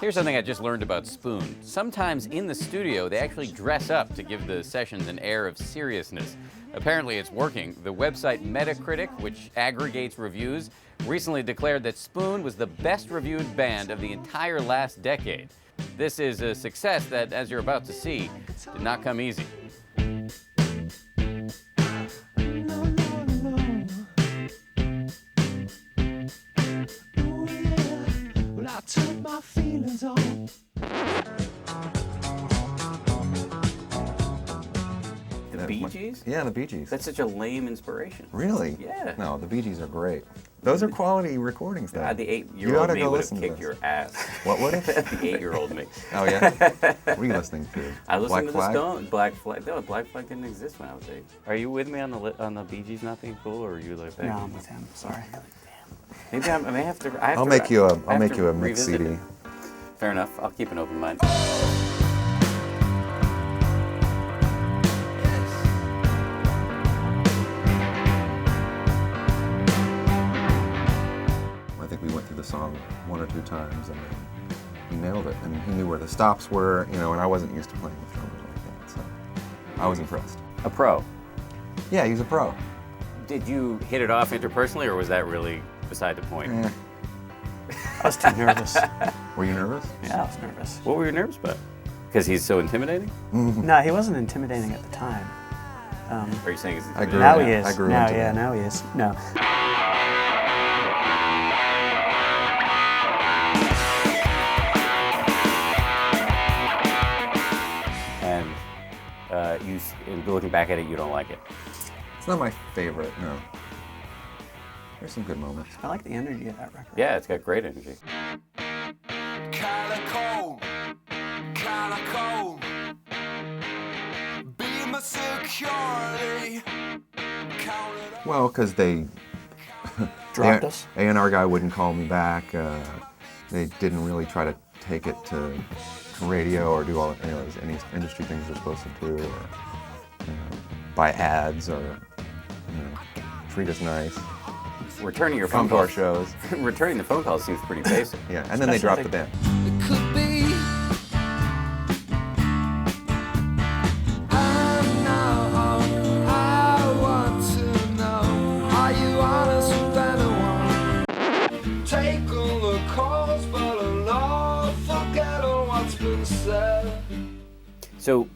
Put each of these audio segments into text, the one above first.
Here's something I just learned about Spoon. Sometimes in the studio, they actually dress up to give the sessions an air of seriousness. Apparently it's working. The website Metacritic, which aggregates reviews, recently declared that Spoon was the best reviewed band of the entire last decade. This is a success that, as you're about to see, did not come easy. I took my feelings on. The Bee Gees? Yeah, the Bee Gees. That's such a lame inspiration. Really? Yeah. No, the Bee Gees are great. Those are quality recordings, though. The You 8-year-old oughta me go would have listen to kicked this. your ass. What would it? The 8-year-old me. Oh, yeah? What are you listening to? I listened Black to Flag? the Stone. Black Flag. No, Black Flag didn't exist when I was 8. Are you with me on the Bee Gees not being cool, or are you like that? No, I'm with him. Sorry. Maybe I may have to. I'll make you a mix CD. It. Fair enough. I'll keep an open mind. I think we went through the song 1 or 2 times, and then he nailed it. And he knew where the stops were, you know, and I wasn't used to playing with drummers like that, so I was impressed. A pro. Yeah, he's a pro. Did you hit it off interpersonally, or was that really beside the point? I was too nervous. Were you nervous? Yeah, I was nervous. What were you nervous about? Because he's so intimidating? No, he wasn't intimidating at the time. Are you saying he's I intimidating? grew Now into he that. is. I grew Now, into yeah, that. now he is. No. And looking back at it, you don't like it. It's not my favorite, no. There's some good moments. I like the energy of that record. Yeah, it's got great energy. Kinda cold, kinda cold. Be my security. Count it up. Well, because they... Dropped us? A&R guy wouldn't call me back. They didn't really try to take it to radio or do all any industry things they're supposed to do, or buy ads, or treat us nice. Returning your Come phone to our calls. shows. Returning the phone calls seems pretty basic. Yeah, and then they dropped the band. It could be. I want to know, are you honest with anyone? Take all the calls, but I'm not forgetting what's been said. So,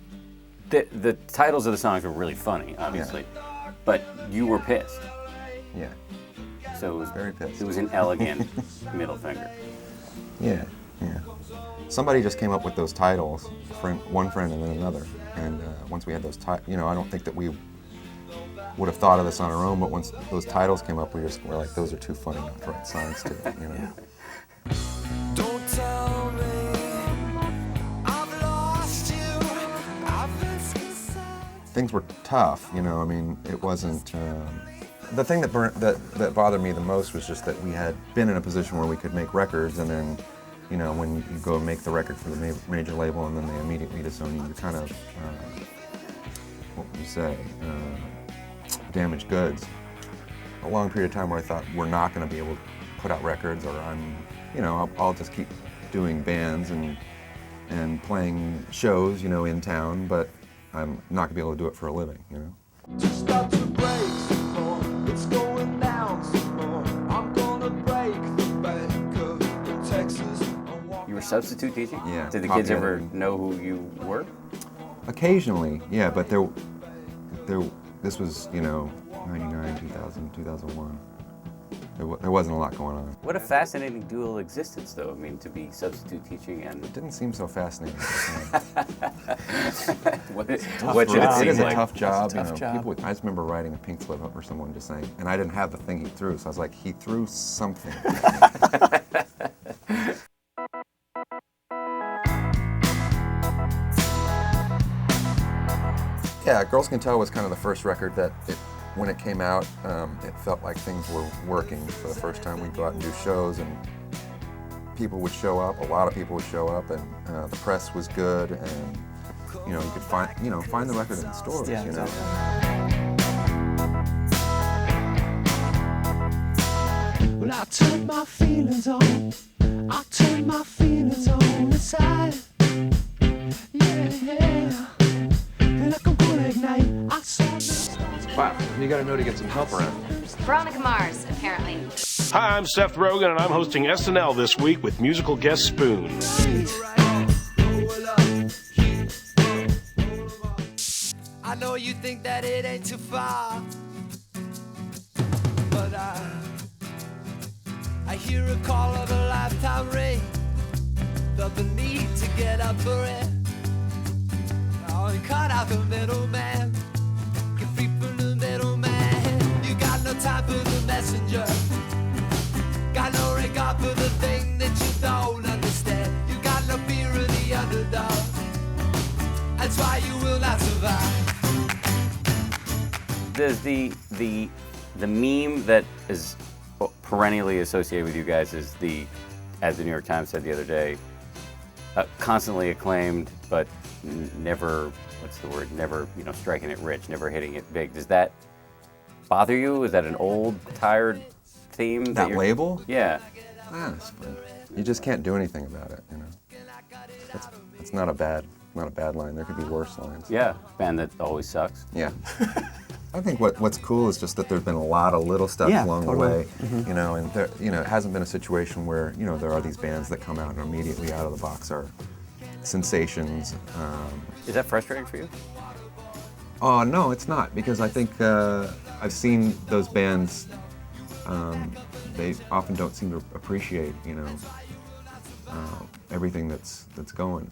the titles of the songs were really funny, obviously, but you were pissed. Yeah. So it was Very pissed. It was an elegant middle finger. Yeah, yeah. Somebody just came up with those titles, one friend and then another. And once we had those titles, I don't think that we would have thought of this on our own, but once those titles came up, we were like, those are too funny not to write songs to, Yeah. Don't tell me I've lost you. I've been so sad. Things were tough, I mean, it wasn't... The thing that bothered me the most was just that we had been in a position where we could make records, and then, when you go make the record for the major label and then they immediately disown you, you're kind of, what would you say, damaged goods. A long period of time where I thought we're not going to be able to put out records, or I'll just keep doing bands and playing shows, in town, but I'm not going to be able to do it for a living, Just stop the brakes. It's going down some more. I'm gonna break the bank of Texas. You were substitute teaching? Yeah, Did the copy kids ever editing. know who you were? Occasionally, yeah, but this was, 99, 2000, 2001. There wasn't a lot going on. What a fascinating dual existence, though. I mean, to be substitute teaching and... It didn't seem so fascinating. what It should it seem is a like? tough job. It's a tough job. I just remember writing a pink slip up for someone just saying, and I didn't have the thing he threw, so I was like, he threw something. Yeah, Girls Can Tell was kind of the first record that, when it came out, it felt like things were working for the first time. We'd go out and do shows, and people would show up. A lot of people would show up, and the press was good, and you could find the record in the stores. Yeah, exactly. Well, I took my feelings on. I turn my feelings on the side. Yeah. And like I'm gonna ignite. I saw the stars. Wow, you gotta know to get some help around. Veronica Mars, apparently. Hi, I'm Seth Rogen, and I'm hosting SNL this week with musical guest Spoon. I know you think that it ain't too far, but I hear a call of a lifetime ring. Felt the need to get up for it. Oh, you cut out the middleman. Get free from the middleman. You got no time for the messenger. Got no regard for the thing that you don't understand. You got no fear of the underdog. That's why you will not survive. Does the meme that is perennially associated with you guys is as the New York Times said the other day, constantly acclaimed, but never, never, striking it rich, never hitting it big. Does that bother you? Is that an old, tired theme? That label? Yeah. It's fine. You just can't do anything about it, It's not a bad line. There could be worse lines. Yeah, band that always sucks. Yeah. I think what's cool is just that there's been a lot of little steps along the way, and there, it hasn't been a situation where, there are these bands that come out and immediately out of the box are sensations. Is that frustrating for you? Oh, no, it's not, because I think I've seen those bands, they often don't seem to appreciate, everything that's going,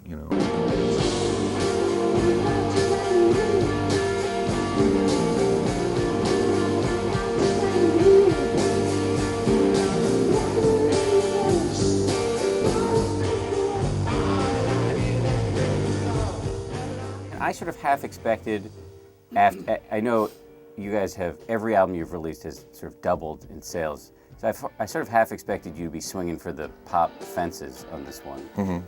I sort of half expected, I know you guys have, every album you've released has sort of doubled in sales. So I sort of half expected you to be swinging for the pop fences on this one. Mm-hmm.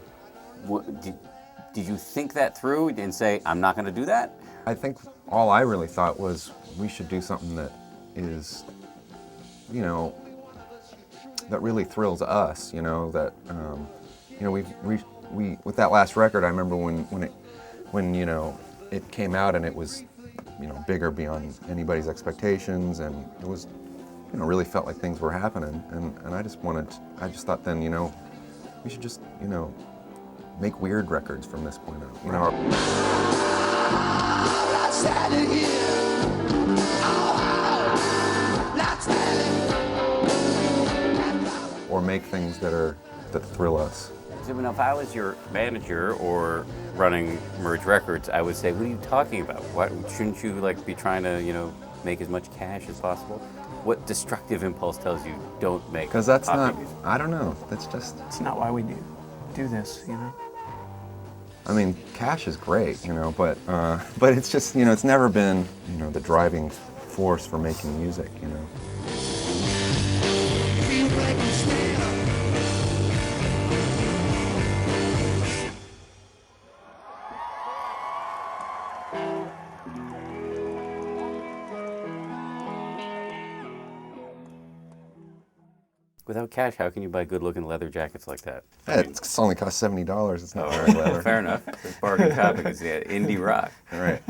Did you think that through and say, I'm not going to do that? I think all I really thought was we should do something that is, that really thrills us, that, we with that last record, I remember when it came out and it was, bigger beyond anybody's expectations, and it was, really felt like things were happening, and I just thought then, we should just, make weird records from this point out, or make things that thrill us. So, if I was your manager or running Merge Records, I would say, what are you talking about? Why shouldn't you be trying to, make as much cash as possible? What destructive impulse tells you don't make? Because that's pop not, music? I don't know, that's just... It's not why we do this, I mean, cash is great, but it's just, it's never been, the driving force for making music, Without cash, how can you buy good-looking leather jackets like that? It's only cost $70. It's not very leather. Fair enough. It's a bargain topic. It's indie rock. Right.